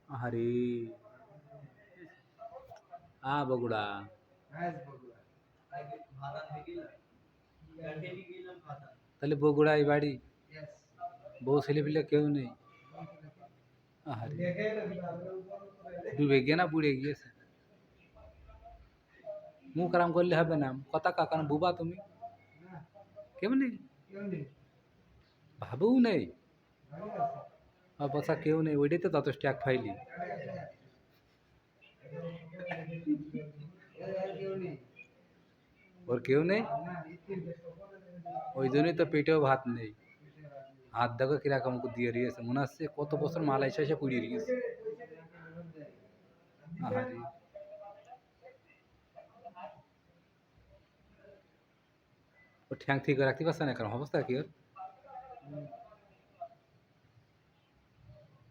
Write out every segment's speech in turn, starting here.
আহারে বগুড়া তাহলে বগুড়ায় বাড়ি বউ ছেলে পিলে কেউ নেই আহারে ডুবে গিয়ে না বুড়ে গিয়েছে মুখ আরাম করলে হবে না কথা কাকান বুবা তুমি কেমনি ভাবও নেই বসা কেউ নেই ওইটাই তো যথেষ্ট এক ফাইলি ওর কেউ নেই ওই জন্যই তো পেটেও ভাত নেই হাত দেখো কিরকম দিয়ে দিয়েছে মনে হচ্ছে কত বছর মালয়েশিয়া এসে পুড়িয়ে দিয়েছে আহারে ও ঠ্যাং ঠিক রাখতে পারছে না কারণ অবস্থা কি ওর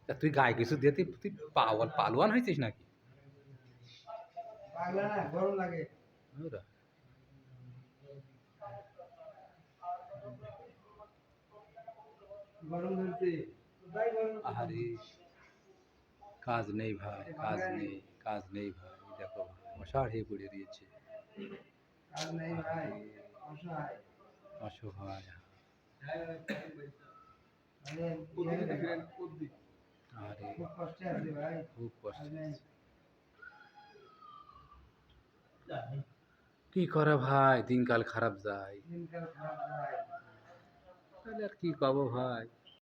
তুই গায়ে কিছু দিয়ে তুই পালোয়ান হয়েছিস নাকি গরম লাগে গরম ধরছে আহারে কাজ নেই ভাই কাজ নেই কাজ নেই ভাই দেখো অসাড় হয়ে পড়ে দিয়েছে কাজ নেই ভাই অসহায় অসহায় আরে খুব কষ্টে আছে ভাই খুব কষ্ট কি করে ভাই দিনকাল খারাপ যায় দিনকাল খারাপ যায় তাহলে আর কি পাবো ভাই